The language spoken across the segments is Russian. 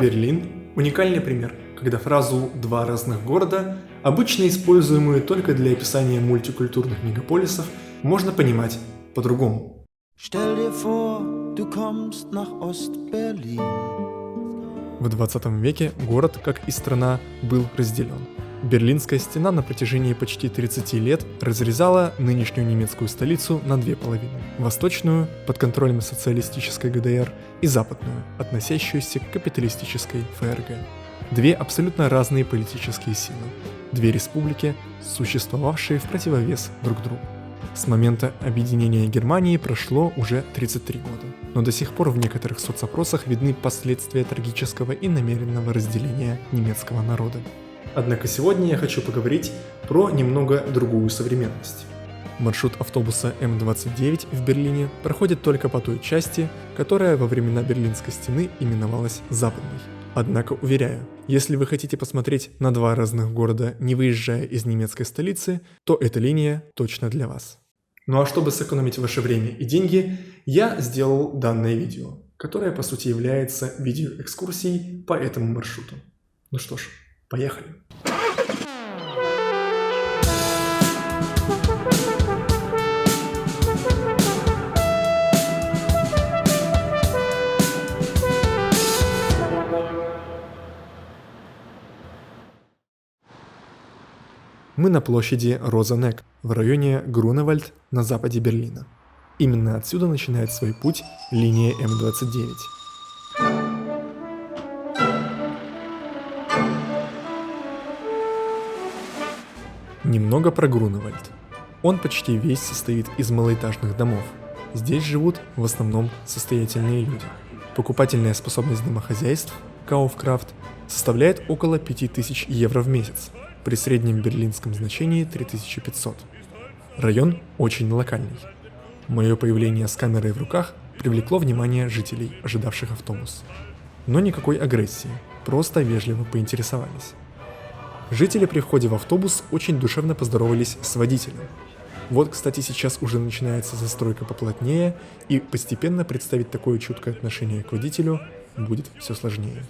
Берлин – уникальный пример, когда фразу «два разных города», обычно используемую только для описания мультикультурных мегаполисов, можно понимать по-другому. Stell dir vor, du kommst nach Ost-Berlin. В 20 веке город, как и страна, был разделен. Берлинская стена на протяжении почти 30 лет разрезала нынешнюю немецкую столицу на две половины. Восточную, под контролем социалистической ГДР, и западную, относящуюся к капиталистической ФРГ. Две абсолютно разные политические силы. Две республики, существовавшие в противовес друг другу. С момента объединения Германии прошло уже 33 года, но до сих пор в некоторых соцопросах видны последствия трагического и намеренного разделения немецкого народа. Однако сегодня я хочу поговорить про немного другую современность. Маршрут автобуса М29 в Берлине проходит только по той части, которая во времена Берлинской стены именовалась Западной. Однако, уверяю, если вы хотите посмотреть на два разных города, не выезжая из немецкой столицы, то эта линия точно для вас. Ну а чтобы сэкономить ваше время и деньги, я сделал данное видео, которое по сути является видеоэкскурсией по этому маршруту. Ну что ж, поехали! Мы на площади Роза-Неck в районе Груневальд на западе Берлина. Именно отсюда начинает свой путь линия М29. Немного про Груневальд. Он почти весь состоит из малоэтажных домов. Здесь живут в основном состоятельные люди. Покупательная способность домохозяйств, Kaufkraft, составляет около 5000 евро в месяц, при среднем берлинском значении 3500. Район очень локальный. Мое появление с камерой в руках привлекло внимание жителей, ожидавших автобус. Но никакой агрессии, просто вежливо поинтересовались. Жители при входе в автобус очень душевно поздоровались с водителем. Вот, кстати, сейчас уже начинается застройка поплотнее, и постепенно представить такое чуткое отношение к водителю будет все сложнее.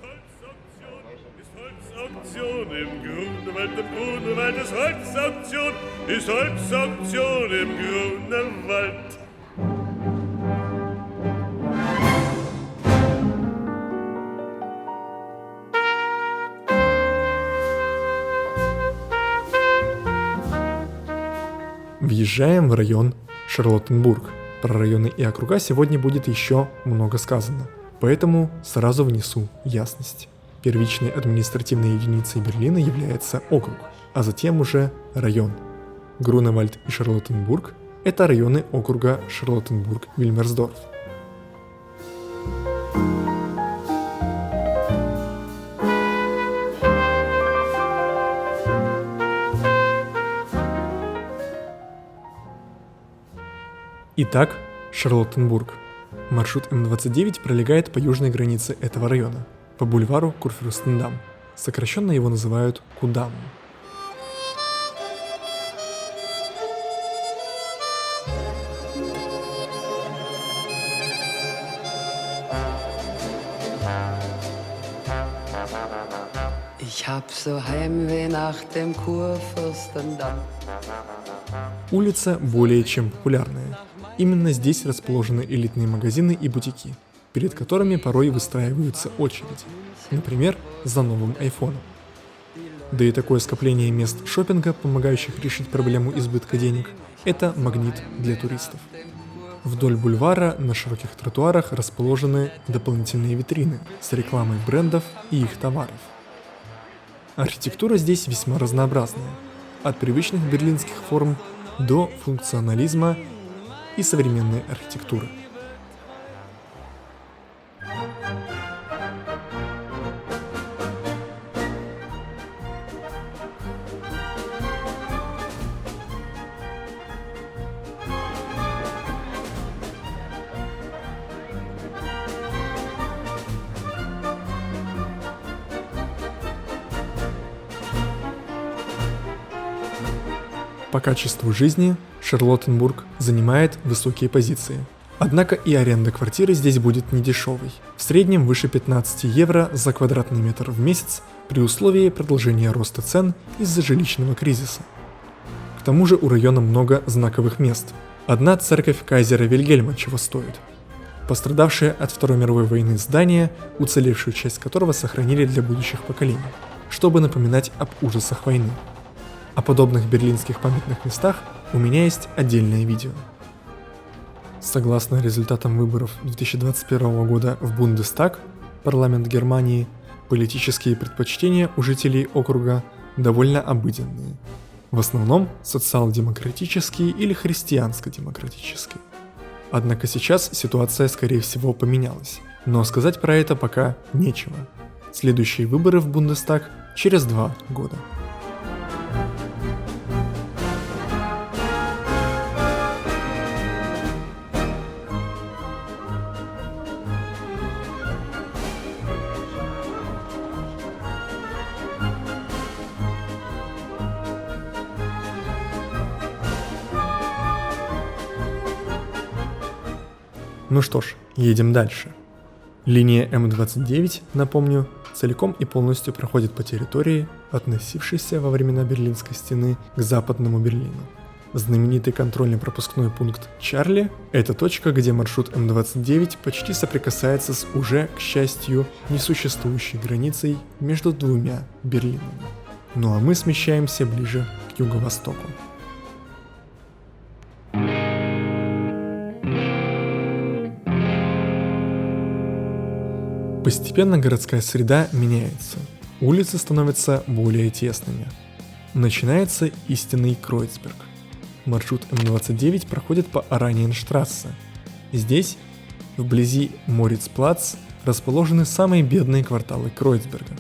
Въезжаем в район Шарлоттенбург. Про районы и округа сегодня будет еще много сказано, поэтому сразу внесу ясность. Первичной административной единицей Берлина является округ, а затем уже район. Груневальд и Шарлоттенбург – это районы округа Шарлоттенбург-Вильмерсдорф. Итак, Шарлоттенбург. Маршрут М29 пролегает по южной границе этого района, по бульвару Курфюрстендам. Сокращенно его называют Кудам. Ich hab so Heimweh nach dem Kurfürstendamm. Улица более чем популярная. Именно здесь расположены элитные магазины и бутики, перед которыми порой выстраиваются очереди, например, за новым айфоном. Да и такое скопление мест шопинга, помогающих решить проблему избытка денег, это магнит для туристов. Вдоль бульвара на широких тротуарах расположены дополнительные витрины с рекламой брендов и их товаров. Архитектура здесь весьма разнообразная, от привычных берлинских форм до функционализма и современной архитектуры. По качеству жизни Шарлоттенбург занимает высокие позиции. Однако и аренда квартиры здесь будет недешевой. В среднем выше 15 евро за квадратный метр в месяц при условии продолжения роста цен из-за жилищного кризиса. К тому же у района много знаковых мест. Одна церковь кайзера Вильгельма чего стоит. Пострадавшее от Второй мировой войны здание, уцелевшую часть которого сохранили для будущих поколений, чтобы напоминать об ужасах войны. О подобных берлинских памятных местах у меня есть отдельное видео. Согласно результатам выборов 2021 года в Бундестаг, парламент Германии, политические предпочтения у жителей округа довольно обыденные. В основном социал-демократические или христианско-демократические. Однако сейчас ситуация, скорее всего, поменялась. Но сказать про это пока нечего. Следующие выборы в Бундестаг через 2 года. Ну что ж, едем дальше. Линия М29, напомню, целиком и полностью проходит по территории, относившейся во времена Берлинской стены к Западному Берлину. Знаменитый контрольно-пропускной пункт Чарли – это точка, где маршрут М29 почти соприкасается с уже, к счастью, несуществующей границей между двумя Берлинами. Ну а мы смещаемся ближе к юго-востоку. Постепенно городская среда меняется, улицы становятся более тесными. Начинается истинный Кройцберг. Маршрут М29 проходит по Ораниенштрассе. Здесь, вблизи Морицплац, расположены самые бедные кварталы Кройцберга.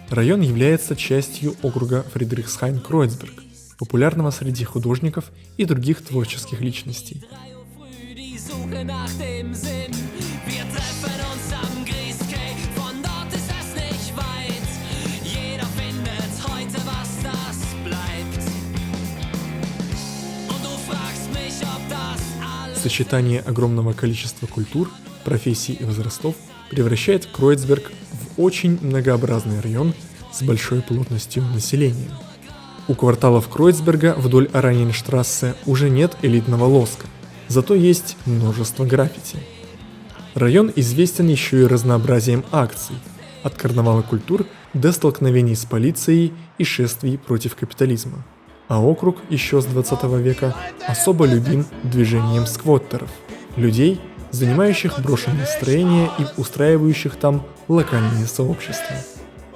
Район является частью округа Фридрихсхайн-Кройцберг, популярного среди художников и других творческих личностей. Сочетание огромного количества культур, профессий и возрастов превращает Кройцберг в очень многообразный район с большой плотностью населения. У кварталов Кройцберга вдоль Ораниенштрассе уже нет элитного лоска, зато есть множество граффити. Район известен еще и разнообразием акций, от карнавала культур до столкновений с полицией и шествий против капитализма. А округ еще с 20 века особо любим движением сквоттеров, людей, занимающих брошенные строения и устраивающих там локальные сообщества.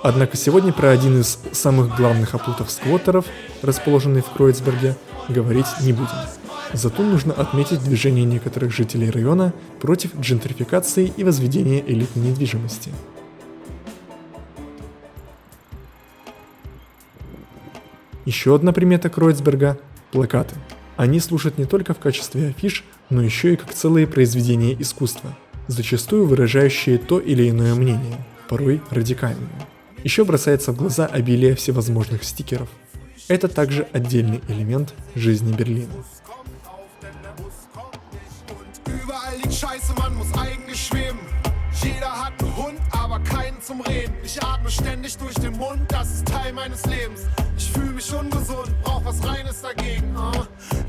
Однако сегодня про один из самых главных оплотов сквоттеров, расположенный в Кройцберге, говорить не будем. Зато нужно отметить движение некоторых жителей района против джентрификации и возведения элитной недвижимости. Еще одна примета Кройцберга – плакаты. Они служат не только в качестве афиш, но еще и как целые произведения искусства, зачастую выражающие то или иное мнение, порой радикальное. Еще бросается в глаза обилие всевозможных стикеров. Это также отдельный элемент жизни Берлина. Jeder hat einen Hund, aber keinen zum Reden. Ich atme ständig durch den Mund, das ist Teil meines Lebens. Ich fühle mich ungesund, brauch was Reines dagegen.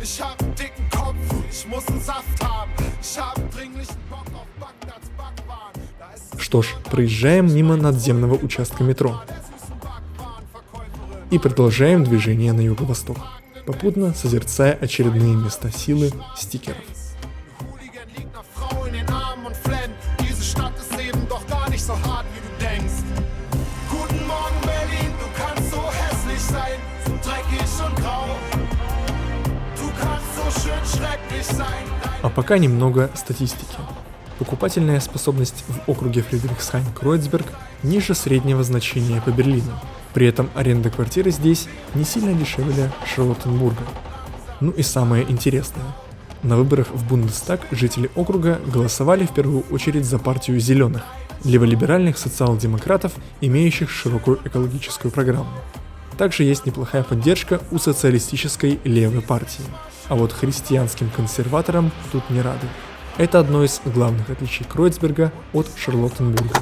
Ich hab einen dicken Kopf, ich muss einen Saft haben. Ich hab einen dringlichen Bock auf Bagdads Backwaren. Что ж, проезжаем мимо надземного участка метро и продолжаем движение на юго-восток, попутно созерцая очередные места силы стикеров. So hart wie du denkst. Guten Morgen Berlin, du kannst so hässlich sein, so dreckig und grau. Du kannst so schön schrecklich sein. А пока немного статистики. Покупательная способность в округе Фридрихсхайн-Кройцберг ниже среднего значения по Берлину. При этом аренда квартиры здесь не сильно дешевле Шарлоттенбурга. Ну и самое интересное. На выборах в Бундестаг жители округа голосовали в первую очередь за партию зеленых, леволиберальных социал-демократов, имеющих широкую экологическую программу. Также есть неплохая поддержка у социалистической левой партии, а вот христианским консерваторам тут не рады. Это одно из главных отличий Кройцберга от Шарлоттенбурга.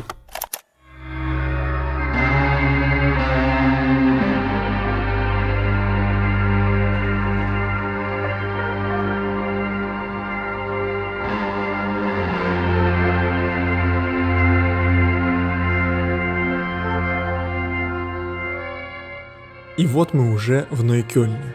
И вот мы уже в Нойкёльне,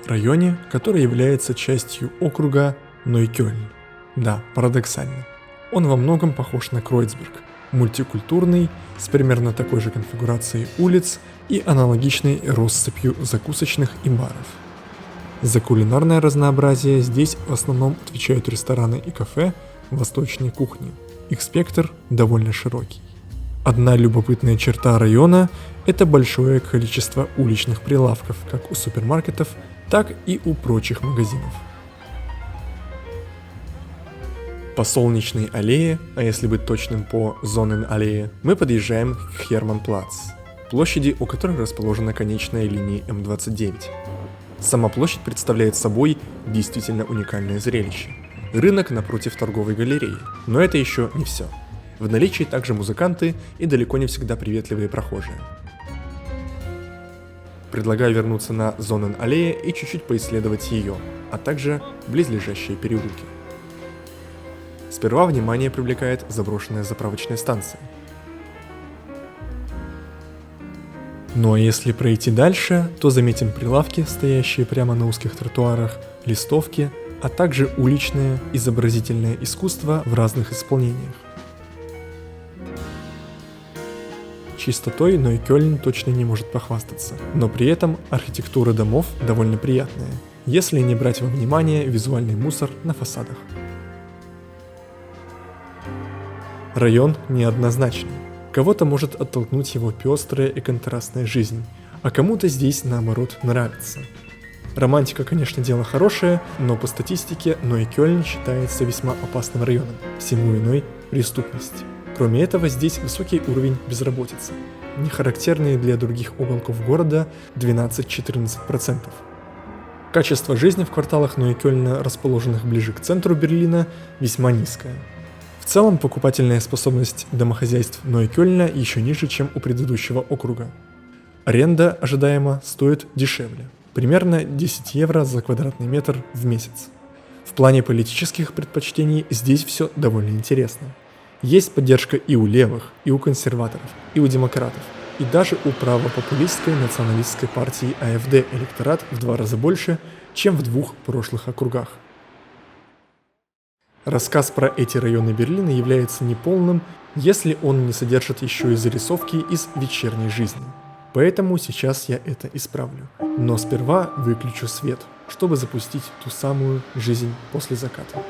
районе, который является частью округа Нойкёльн. Да, парадоксально. Он во многом похож на Кройцберг, мультикультурный, с примерно такой же конфигурацией улиц и аналогичной россыпью закусочных и баров. За кулинарное разнообразие здесь в основном отвечают рестораны и кафе восточной кухни. Их спектр довольно широкий. Одна любопытная черта района – это большое количество уличных прилавков как у супермаркетов, так и у прочих магазинов. По Солнечной аллее, а если быть точным по Зоннен-аллее, мы подъезжаем к Херманплац, площади, у которой расположена конечная линия М29. Сама площадь представляет собой действительно уникальное зрелище. Рынок напротив торговой галереи, но это еще не все. В наличии также музыканты и далеко не всегда приветливые прохожие. Предлагаю вернуться на Зоннен-аллее и чуть-чуть поисследовать ее, а также близлежащие переулки. Сперва внимание привлекает заброшенная заправочная станция. Ну а если пройти дальше, то заметим прилавки, стоящие прямо на узких тротуарах, листовки, а также уличное изобразительное искусство в разных исполнениях. Чистотой Нойкёльн точно не может похвастаться, но при этом архитектура домов довольно приятная, если не брать во внимание визуальный мусор на фасадах. Район неоднозначный. Кого-то может оттолкнуть его пестрая и контрастная жизнь, а кому-то здесь наоборот нравится. Романтика, конечно, дело хорошее, но по статистике Нойкёльн считается весьма опасным районом, всему иной преступность. Кроме этого, здесь высокий уровень безработицы, не характерный для других уголков города 12-14%. Качество жизни в кварталах Нойкёльна, расположенных ближе к центру Берлина, весьма низкое. В целом, покупательная способность домохозяйств Нойкёльна еще ниже, чем у предыдущего округа. Аренда, ожидаемо, стоит дешевле, примерно 10 евро за квадратный метр в месяц. В плане политических предпочтений здесь все довольно интересно. Есть поддержка и у левых, и у консерваторов, и у демократов, и даже у правопопулистской националистской партии АФД электорат в 2 раза больше, чем в 2 прошлых округах. Рассказ про эти районы Берлина является неполным, если он не содержит еще и зарисовки из вечерней жизни. Поэтому сейчас я это исправлю. Но сперва выключу свет, чтобы запустить ту самую жизнь после заката.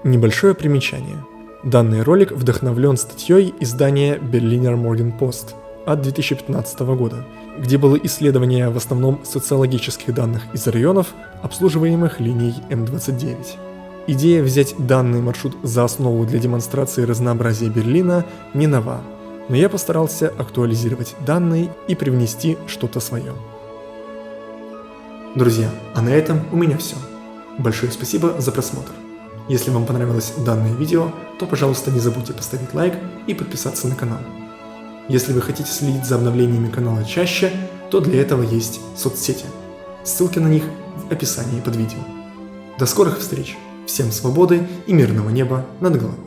Небольшое примечание. Данный ролик вдохновлен статьей издания Berliner Morgenpost от 2015 года, где было исследование в основном социологических данных из районов, обслуживаемых линией М29. Идея взять данный маршрут за основу для демонстрации разнообразия Берлина не нова, но я постарался актуализировать данные и привнести что-то свое. Друзья, а на этом у меня все. Большое спасибо за просмотр. Если вам понравилось данное видео, то, пожалуйста, не забудьте поставить лайк и подписаться на канал. Если вы хотите следить за обновлениями канала чаще, то для этого есть соцсети. Ссылки на них в описании под видео. До скорых встреч! Всем свободы и мирного неба над головой!